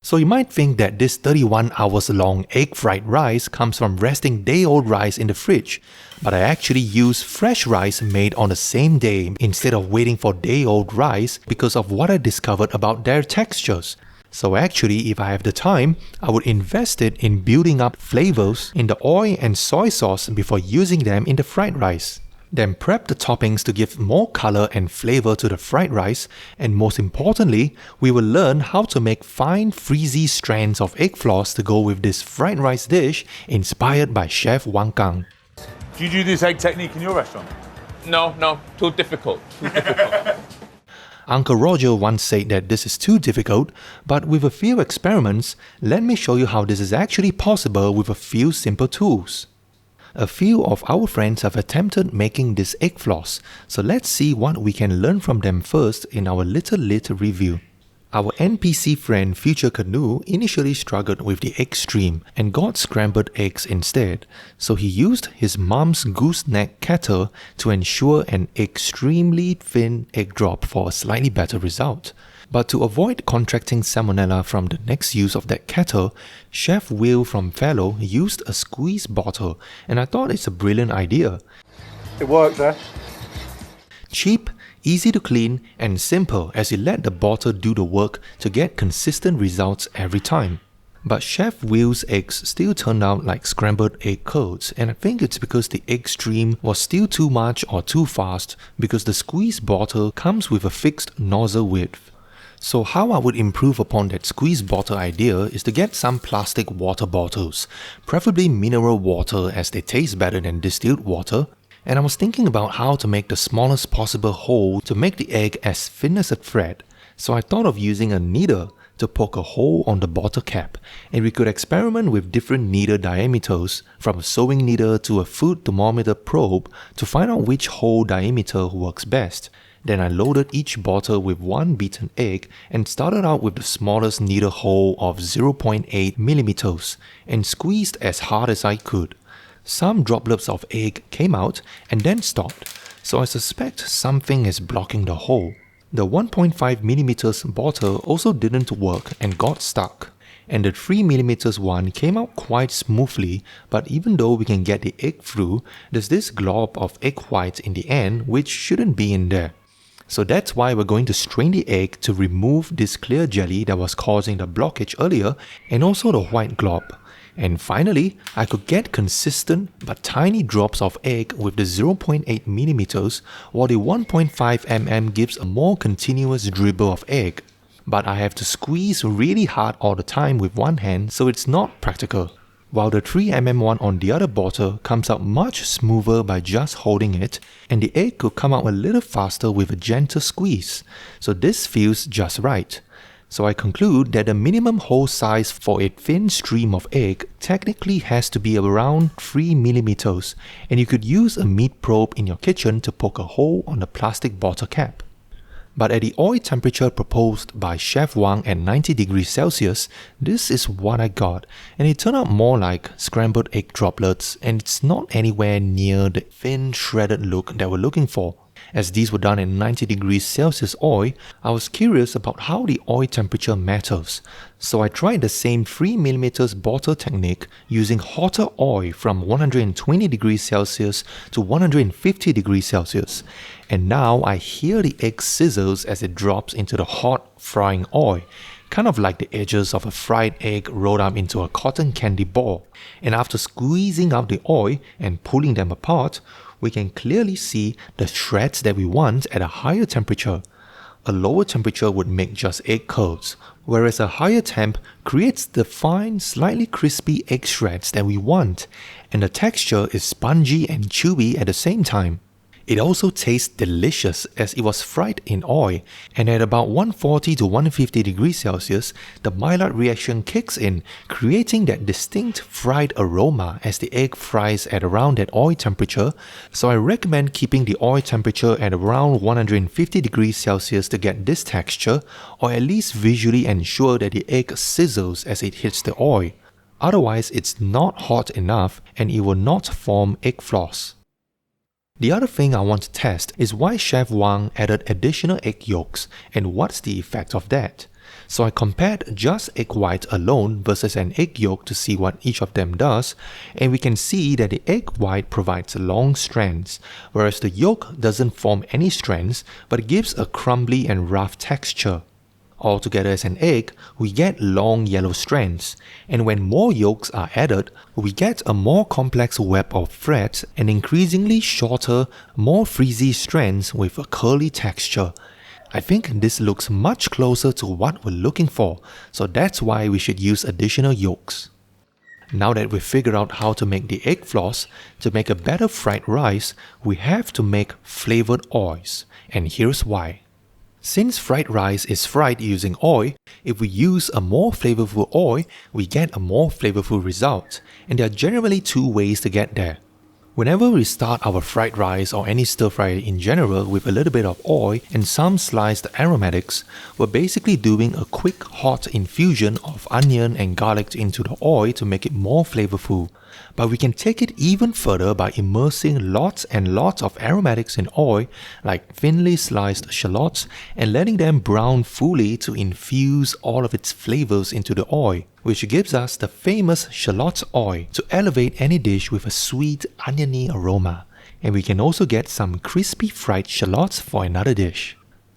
So you might think that this 31 hours long egg fried rice comes from resting day-old rice in the fridge, but I actually use fresh rice made on the same day instead of waiting for day-old rice because of what I discovered about their textures. So actually, if I have the time, I would invest it in building up flavors in the oil and soy sauce before using them in the fried rice. Then prep the toppings to give more color and flavor to the fried rice, and most importantly, we will learn how to make fine frizzy strands of egg floss to go with this fried rice dish inspired by Chef Wang Kang. Do you do this egg technique in your restaurant? No, too difficult. Uncle Roger once said that this is too difficult, but with a few experiments, let me show you how this is actually possible with a few simple tools. A few of our friends have attempted making this egg floss, so let's see what we can learn from them first in our little review. Our NPC friend Future Canoe initially struggled with the egg stream and got scrambled eggs instead, so he used his mom's gooseneck kettle to ensure an extremely thin egg drop for a slightly better result. But to avoid contracting salmonella from the next use of that kettle, Chef Will from Fellow used a squeeze bottle, and I thought it's a brilliant idea. It worked there. Cheap, easy to clean, and simple as you let the bottle do the work to get consistent results every time. But Chef Will's eggs still turned out like scrambled egg curds, and I think it's because the egg stream was still too much or too fast because the squeeze bottle comes with a fixed nozzle width. So how I would improve upon that squeeze bottle idea is to get some plastic water bottles, preferably mineral water as they taste better than distilled water, and I was thinking about how to make the smallest possible hole to make the egg as thin as a thread. So I thought of using a needle to poke a hole on the bottle cap, and we could experiment with different needle diameters, from a sewing needle to a food thermometer probe, to find out which hole diameter works best. Then I loaded each bottle with one beaten egg and started out with the smallest needle hole of 0.8 millimeters and squeezed as hard as I could. Some droplets of egg came out and then stopped, so I suspect something is blocking the hole. The 1.5 millimeters bottle also didn't work and got stuck, and the 3 millimeters one came out quite smoothly, but even though we can get the egg through, there's this glob of egg white in the end which shouldn't be in there. So that's why we're going to strain the egg to remove this clear jelly that was causing the blockage earlier, and also the white glob. And finally, I could get consistent but tiny drops of egg with the 0.8 millimeters, while the 1.5 mm gives a more continuous dribble of egg. But I have to squeeze really hard all the time with one hand, so it's not practical. While the 3mm one on the other bottle comes out much smoother by just holding it, and the egg could come out a little faster with a gentle squeeze, so this feels just right. So I conclude that the minimum hole size for a thin stream of egg technically has to be around 3 millimeters, and you could use a meat probe in your kitchen to poke a hole on the plastic bottle cap. But at the oil temperature proposed by Chef Wang at 90 degrees Celsius, this is what I got, and it turned out more like scrambled egg droplets, and it's not anywhere near the thin shredded look that we're looking for. As these were done at 90 degrees Celsius oil, I was curious about how the oil temperature matters. So I tried the same 3mm bottle technique using hotter oil from 120 degrees Celsius to 150 degrees Celsius. And now I hear the egg sizzles as it drops into the hot frying oil, kind of like the edges of a fried egg rolled up into a cotton candy ball. And after squeezing out the oil and pulling them apart, we can clearly see the shreds that we want at a higher temperature. A lower temperature would make just egg curds, whereas a higher temp creates the fine, slightly crispy egg shreds that we want, and the texture is spongy and chewy at the same time. It also tastes delicious as it was fried in oil, and at about 140 to 150 degrees Celsius, the Maillard reaction kicks in, creating that distinct fried aroma as the egg fries at around that oil temperature, so I recommend keeping the oil temperature at around 150 degrees Celsius to get this texture, or at least visually ensure that the egg sizzles as it hits the oil. Otherwise, it's not hot enough and it will not form egg floss. The other thing I want to test is why Chef Wang added additional egg yolks and what's the effect of that. So I compared just egg white alone versus an egg yolk to see what each of them does, and we can see that the egg white provides long strands, whereas the yolk doesn't form any strands but gives a crumbly and rough texture. Altogether as an egg, we get long yellow strands, and when more yolks are added, we get a more complex web of threads and increasingly shorter, more frizzy strands with a curly texture. I think this looks much closer to what we're looking for, so that's why we should use additional yolks. Now that we've figured out how to make the egg floss, to make a better fried rice, we have to make flavored oils, and here's why. Since fried rice is fried using oil, if we use a more flavorful oil, we get a more flavorful result, and there are generally two ways to get there. Whenever we start our fried rice or any stir fry in general with a little bit of oil and some sliced aromatics, we're basically doing a quick hot infusion of onion and garlic into the oil to make it more flavorful. But we can take it even further by immersing lots and lots of aromatics in oil, like thinly sliced shallots, and letting them brown fully to infuse all of its flavors into the oil, which gives us the famous shallot oil to elevate any dish with a sweet oniony aroma. And we can also get some crispy fried shallots for another dish.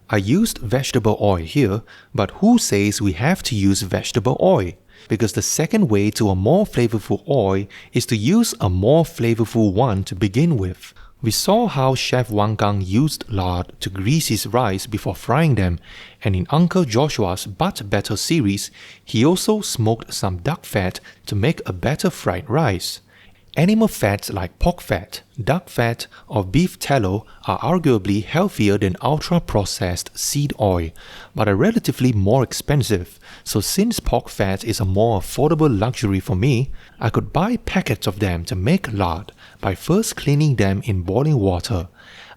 I used vegetable oil here, but who says we have to use vegetable oil? Because the second way to a more flavorful oil is to use a more flavorful one to begin with. We saw how Chef Wang Gang used lard to grease his rice before frying them, and in Uncle Joshua's But Better series, he also smoked some duck fat to make a better fried rice. Animal fats like pork fat, duck fat, or beef tallow are arguably healthier than ultra-processed seed oil, but are relatively more expensive, so since pork fat is a more affordable luxury for me, I could buy packets of them to make lard by first cleaning them in boiling water.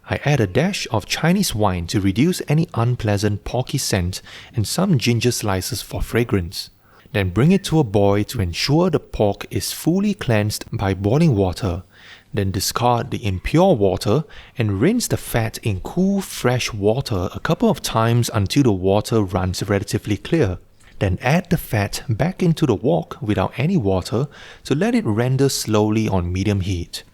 I add a dash of Chinese wine to reduce any unpleasant porky scent and some ginger slices for fragrance. Then bring it to a boil to ensure the pork is fully cleansed by boiling water. Then discard the impure water and rinse the fat in cool fresh water a couple of times until the water runs relatively clear. Then add the fat back into the wok without any water to let it render slowly on medium heat.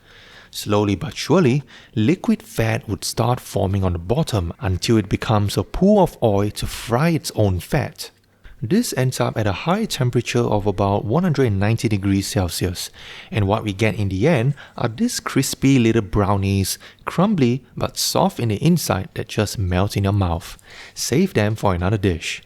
Slowly but surely, liquid fat would start forming on the bottom until it becomes a pool of oil to fry its own fat. This ends up at a high temperature of about 190 degrees Celsius, and what we get in the end are these crispy little brownies, crumbly but soft in the inside that just melt in your mouth. Save them for another dish.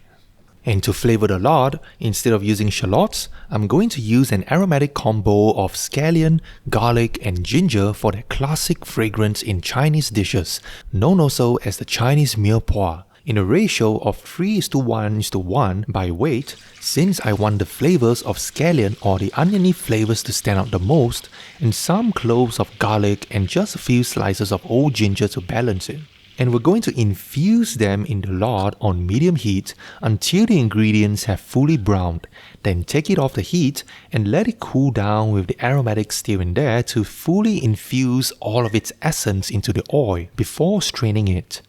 And to flavor the lard, instead of using shallots, I'm going to use an aromatic combo of scallion, garlic, and ginger for that classic fragrance in Chinese dishes, known also as the Chinese mirepoix, in a ratio of 3:1:1 by weight, since I want the flavors of scallion or the oniony flavors to stand out the most, and some cloves of garlic and just a few slices of old ginger to balance it. And we're going to infuse them in the lard on medium heat until the ingredients have fully browned. Then take it off the heat and let it cool down with the aromatics still in there to fully infuse all of its essence into the oil before straining it.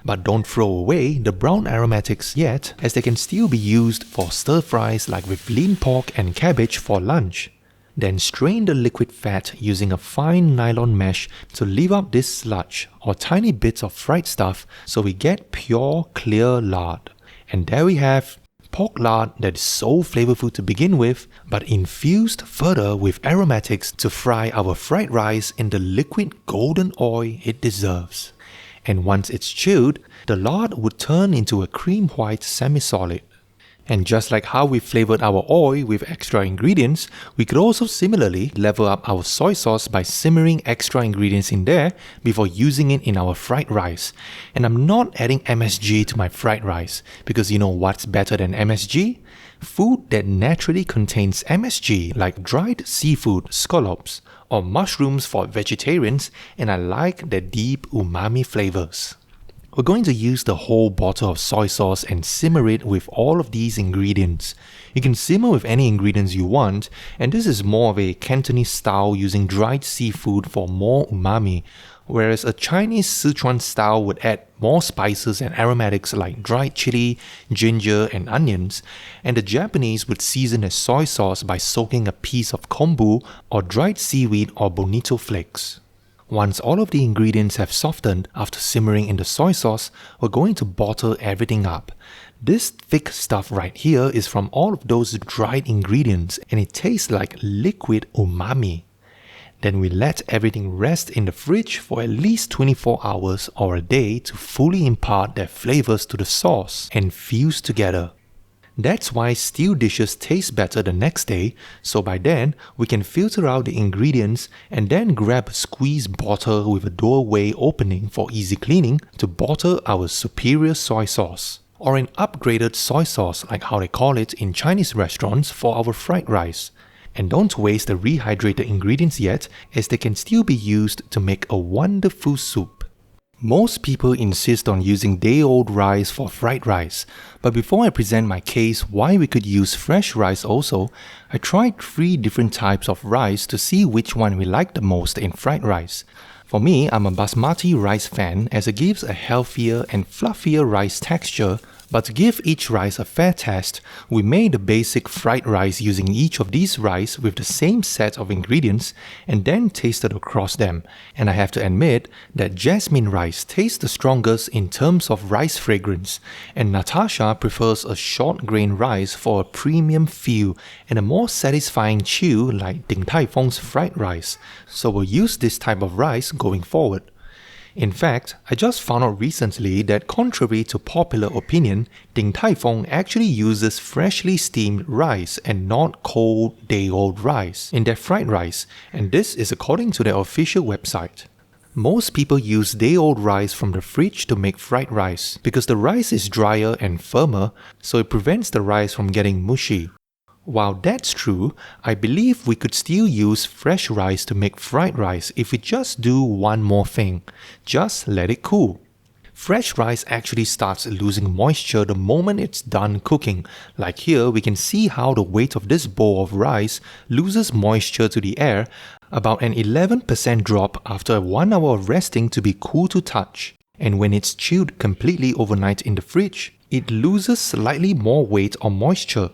But don't throw away the brown aromatics yet, as they can still be used for stir fries like with lean pork and cabbage for lunch. Then strain the liquid fat using a fine nylon mesh to leave out this sludge or tiny bits of fried stuff so we get pure, clear lard. And there we have pork lard that is so flavorful to begin with, but infused further with aromatics to fry our fried rice in the liquid golden oil it deserves. And once it's chilled, the lard would turn into a cream white semi-solid. And just like how we flavored our oil with extra ingredients, we could also similarly level up our soy sauce by simmering extra ingredients in there before using it in our fried rice. And I'm not adding MSG to my fried rice, because you know what's better than MSG? Food that naturally contains MSG, like dried seafood, scallops, or mushrooms for vegetarians, and I like the deep umami flavors. We're going to use the whole bottle of soy sauce and simmer it with all of these ingredients. You can simmer with any ingredients you want, and this is more of a Cantonese style using dried seafood for more umami, whereas a Chinese Sichuan style would add more spices and aromatics like dried chili, ginger, and onions, and the Japanese would season a soy sauce by soaking a piece of kombu or dried seaweed or bonito flakes. Once all of the ingredients have softened after simmering in the soy sauce, we're going to bottle everything up. This thick stuff right here is from all of those dried ingredients, and it tastes like liquid umami. Then we let everything rest in the fridge for at least 24 hours or a day to fully impart their flavors to the sauce and fuse together. That's why stew dishes taste better the next day, so by then we can filter out the ingredients and then grab a squeeze bottle with a doorway opening for easy cleaning to bottle our superior soy sauce, or an upgraded soy sauce like how they call it in Chinese restaurants for our fried rice. And don't waste the rehydrated ingredients yet, as they can still be used to make a wonderful soup. Most people insist on using day-old rice for fried rice, but before I present my case why we could use fresh rice also, I tried 3 different types of rice to see which one we like the most in fried rice. For me, I'm a basmati rice fan as it gives a healthier and fluffier rice texture, but to give each rice a fair test, we made the basic fried rice using each of these rice with the same set of ingredients and then tasted across them. And I have to admit that jasmine rice tastes the strongest in terms of rice fragrance, and Natasha prefers a short grain rice for a premium feel and a more satisfying chew like Din Tai Fung's fried rice, so we'll use this type of rice going forward. In fact, I just found out recently that contrary to popular opinion, Din Tai Fung actually uses freshly steamed rice and not cold day-old rice in their fried rice, and this is according to their official website. Most people use day-old rice from the fridge to make fried rice because the rice is drier and firmer, so it prevents the rice from getting mushy. While that's true, I believe we could still use fresh rice to make fried rice if we just do one more thing. Just let it cool. Fresh rice actually starts losing moisture the moment it's done cooking. Like here, we can see how the weight of this bowl of rice loses moisture to the air, about an 11% drop after 1 hour of resting to be cool to touch. And when it's chilled completely overnight in the fridge, it loses slightly more weight or moisture.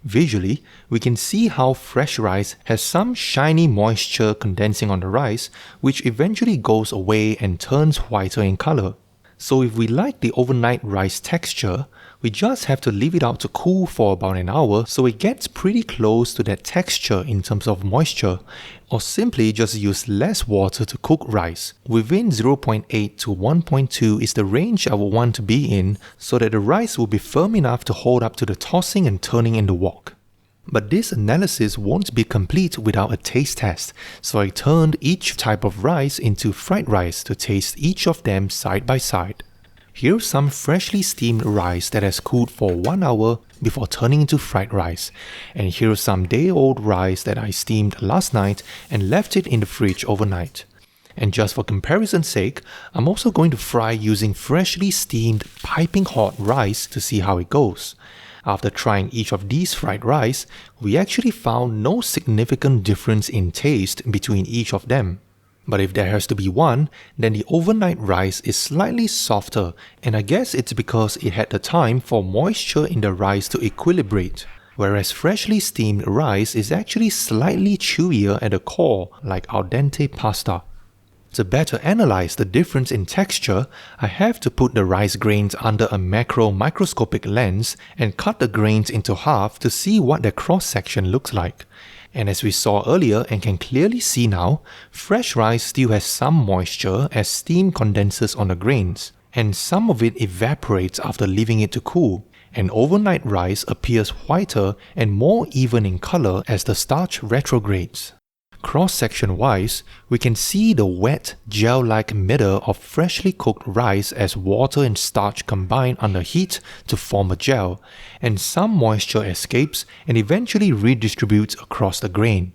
Visually, we can see how fresh rice has some shiny moisture condensing on the rice, which eventually goes away and turns whiter in color. So if we like the overnight rice texture, we just have to leave it out to cool for about an hour so it gets pretty close to that texture in terms of moisture, or simply just use less water to cook rice. Within 0.8 to 1.2 is the range I would want to be in so that the rice will be firm enough to hold up to the tossing and turning in the wok. But this analysis won't be complete without a taste test, so I turned each type of rice into fried rice to taste each of them side by side. Here's some freshly steamed rice that has cooled for 1 hour before turning into fried rice, and here's some day-old rice that I steamed last night and left it in the fridge overnight. And just for comparison's sake, I'm also going to fry using freshly steamed piping hot rice to see how it goes. After trying each of these fried rice, we actually found no significant difference in taste between each of them. But if there has to be one, then the overnight rice is slightly softer, and I guess it's because it had the time for moisture in the rice to equilibrate, whereas freshly steamed rice is actually slightly chewier at the core, like al dente pasta. To better analyze the difference in texture, I have to put the rice grains under a macro microscopic lens and cut the grains into half to see what their cross-section looks like. And as we saw earlier and can clearly see now, fresh rice still has some moisture as steam condenses on the grains, and some of it evaporates after leaving it to cool. And overnight rice appears whiter and more even in color as the starch retrogrades. Cross-section wise, we can see the wet, gel-like middle of freshly cooked rice as water and starch combine under heat to form a gel, and some moisture escapes and eventually redistributes across the grain.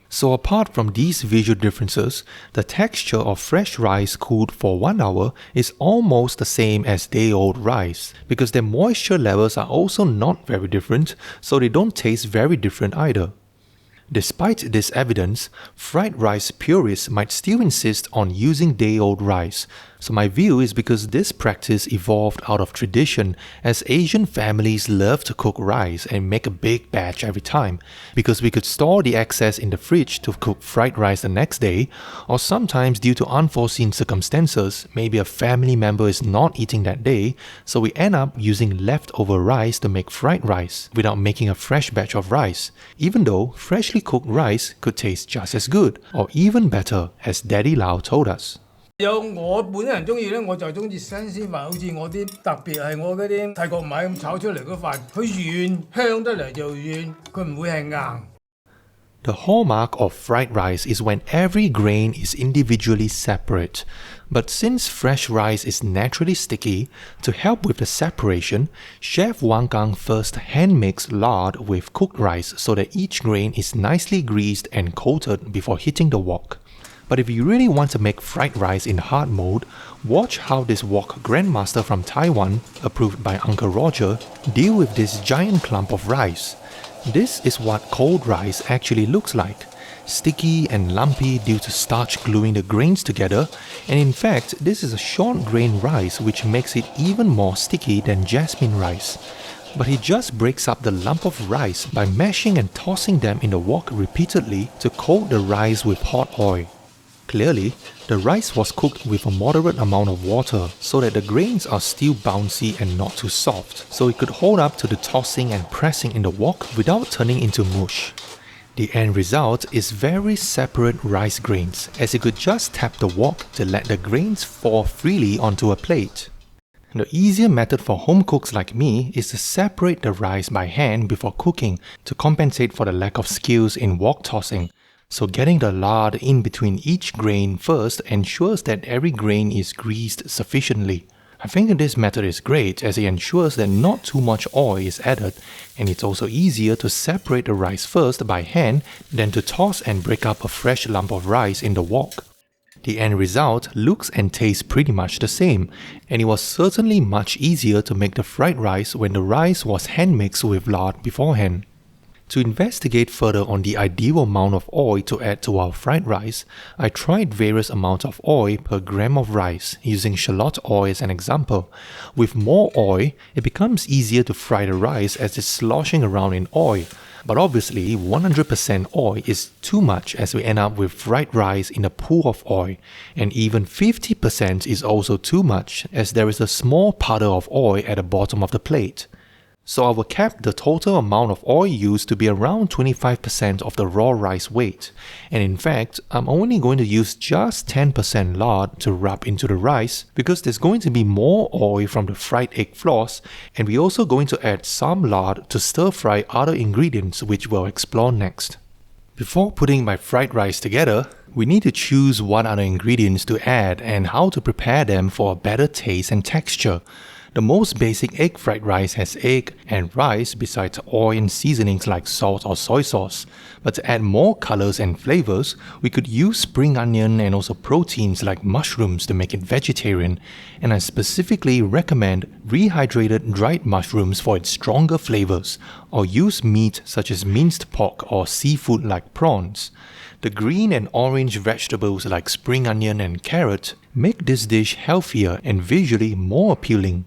So apart from these visual differences, the texture of fresh rice cooled for 1 hour is almost the same as day-old rice, because their moisture levels are also not very different, so they don't taste very different either. Despite this evidence, fried rice purists might still insist on using day-old rice. So my view is because this practice evolved out of tradition, as Asian families love to cook rice and make a big batch every time, because we could store the excess in the fridge to cook fried rice the next day, or sometimes due to unforeseen circumstances, maybe a family member is not eating that day, so we end up using leftover rice to make fried rice without making a fresh batch of rice, even though freshly cooked rice could taste just as good, or even better, as Daddy Lau told us. 有我本人中意咧，我就中意新鮮飯，好似我啲特別係我嗰啲泰國米咁炒出嚟嗰飯，佢軟香得嚟就軟，佢唔會係硬。The hallmark of fried rice is when every grain is individually separate. But since fresh rice is naturally sticky, to help with the separation, Chef Wang Gang first hand-mixed lard with cooked rice so that each grain is nicely greased and coated before hitting the wok. But if you really want to make fried rice in hard mode, watch how this wok grandmaster from Taiwan, approved by Uncle Roger, deal with this giant clump of rice. This is what cold rice actually looks like, sticky and lumpy due to starch gluing the grains together, and in fact this is a short grain rice which makes it even more sticky than jasmine rice. But he just breaks up the lump of rice by mashing and tossing them in the wok repeatedly to coat the rice with hot oil. Clearly, the rice was cooked with a moderate amount of water so that the grains are still bouncy and not too soft, so it could hold up to the tossing and pressing in the wok without turning into mush. The end result is very separate rice grains, as you could just tap the wok to let the grains fall freely onto a plate. The easier method for home cooks like me is to separate the rice by hand before cooking to compensate for the lack of skills in wok tossing. So getting the lard in between each grain first ensures that every grain is greased sufficiently. I think this method is great as it ensures that not too much oil is added, and it's also easier to separate the rice first by hand than to toss and break up a fresh lump of rice in the wok. The end result looks and tastes pretty much the same, and it was certainly much easier to make the fried rice when the rice was hand mixed with lard beforehand. To investigate further on the ideal amount of oil to add to our fried rice, I tried various amounts of oil per gram of rice, using shallot oil as an example. With more oil, it becomes easier to fry the rice as it's sloshing around in oil. But obviously, 100% oil is too much as we end up with fried rice in a pool of oil, and even 50% is also too much as there is a small puddle of oil at the bottom of the plate. So I will cap the total amount of oil used to be around 25% of the raw rice weight, and in fact, I'm only going to use just 10% lard to rub into the rice because there's going to be more oil from the fried egg floss, and we're also going to add some lard to stir fry other ingredients which we'll explore next. Before putting my fried rice together, we need to choose what other ingredients to add and how to prepare them for a better taste and texture. The most basic egg fried rice has egg and rice besides oil and seasonings like salt or soy sauce. But to add more colors and flavors, we could use spring onion and also proteins like mushrooms to make it vegetarian. And I specifically recommend rehydrated dried mushrooms for its stronger flavors, or use meat such as minced pork or seafood like prawns. The green and orange vegetables like spring onion and carrot make this dish healthier and visually more appealing.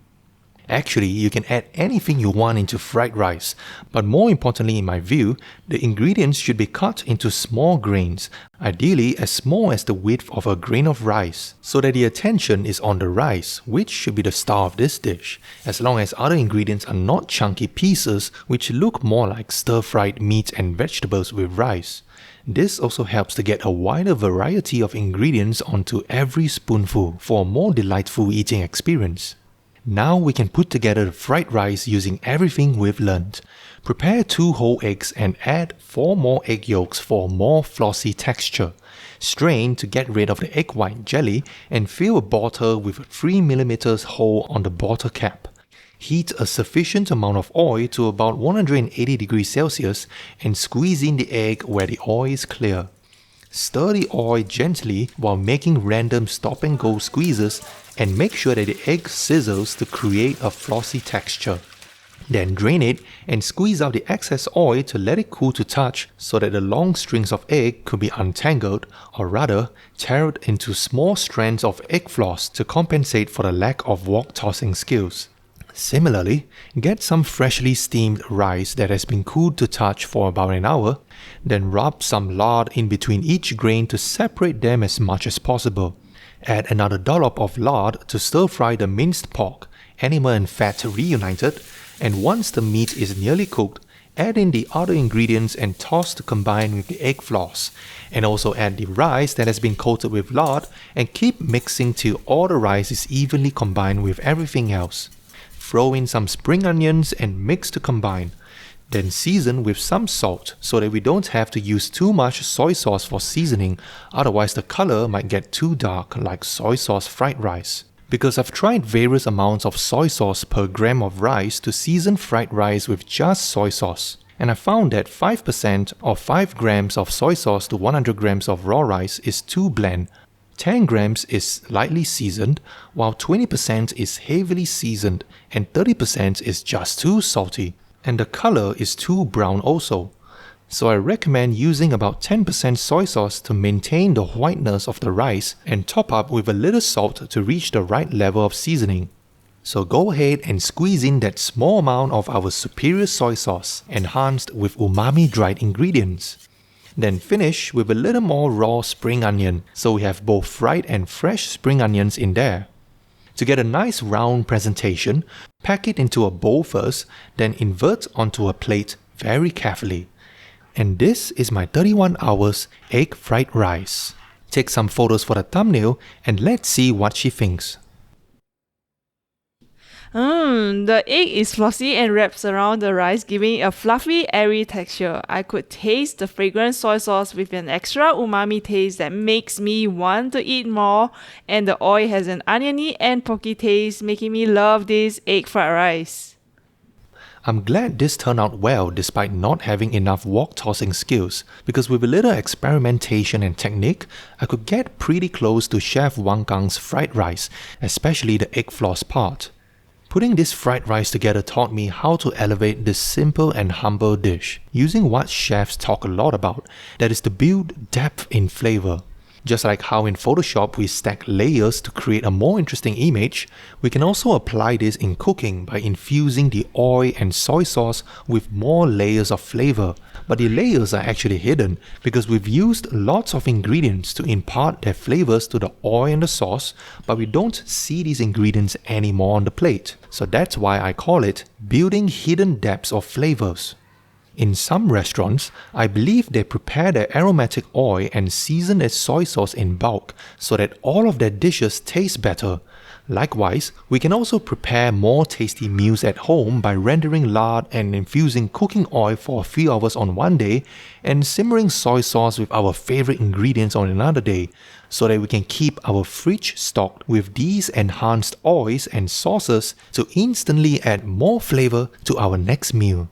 Actually, you can add anything you want into fried rice, but more importantly in my view, the ingredients should be cut into small grains, ideally as small as the width of a grain of rice, so that the attention is on the rice, which should be the star of this dish, as long as other ingredients are not chunky pieces which look more like stir-fried meat and vegetables with rice. This also helps to get a wider variety of ingredients onto every spoonful for a more delightful eating experience. Now we can put together the fried rice using everything we've learned. Prepare 2 whole eggs and add 4 more egg yolks for a more flossy texture. Strain to get rid of the egg white jelly and fill a bottle with a 3mm hole on the bottle cap. Heat a sufficient amount of oil to about 180 degrees Celsius and squeeze in the egg where the oil is clear. Stir the oil gently while making random stop and go squeezes and make sure that the egg sizzles to create a flossy texture. Then drain it and squeeze out the excess oil to let it cool to touch so that the long strings of egg could be untangled, or rather teared into small strands of egg floss to compensate for the lack of wok tossing skills. Similarly, get some freshly steamed rice that has been cooled to touch for about an hour, then rub some lard in between each grain to separate them as much as possible. Add another dollop of lard to stir fry the minced pork, animal and fat reunited, and once the meat is nearly cooked, add in the other ingredients and toss to combine with the egg floss, and also add the rice that has been coated with lard and keep mixing till all the rice is evenly combined with everything else. Throw in some spring onions and mix to combine. Then season with some salt so that we don't have to use too much soy sauce for seasoning, otherwise the color might get too dark like soy sauce fried rice. Because I've tried various amounts of soy sauce per gram of rice to season fried rice with just soy sauce, and I found that 5% or 5 grams of soy sauce to 100 grams of raw rice is too bland. 10 grams is lightly seasoned, while 20% is heavily seasoned, and 30% is just too salty, and the color is too brown also. So I recommend using about 10% soy sauce to maintain the whiteness of the rice and top up with a little salt to reach the right level of seasoning. So go ahead and squeeze in that small amount of our superior soy sauce, enhanced with umami dried ingredients. Then finish with a little more raw spring onion, so we have both fried and fresh spring onions in there. To get a nice round presentation, pack it into a bowl first, then invert onto a plate very carefully. And this is my 31 hours egg fried rice. Take some photos for the thumbnail and let's see what she thinks. The egg is flossy and wraps around the rice, giving a fluffy, airy texture. I could taste the fragrant soy sauce with an extra umami taste that makes me want to eat more, and the oil has an oniony and porky taste, making me love this egg fried rice. I'm glad this turned out well despite not having enough wok tossing skills, because with a little experimentation and technique, I could get pretty close to Chef Wang Gang's fried rice, especially the egg floss part. Putting this fried rice together taught me how to elevate this simple and humble dish, using what chefs talk a lot about, that is to build depth in flavor. Just like how in Photoshop we stack layers to create a more interesting image, we can also apply this in cooking by infusing the oil and soy sauce with more layers of flavor. But the layers are actually hidden because we've used lots of ingredients to impart their flavors to the oil and the sauce, but we don't see these ingredients anymore on the plate. So that's why I call it building hidden depths of flavors. In some restaurants, I believe they prepare their aromatic oil and season their soy sauce in bulk so that all of their dishes taste better. Likewise, we can also prepare more tasty meals at home by rendering lard and infusing cooking oil for a few hours on one day and simmering soy sauce with our favorite ingredients on another day, so that we can keep our fridge stocked with these enhanced oils and sauces to instantly add more flavor to our next meal.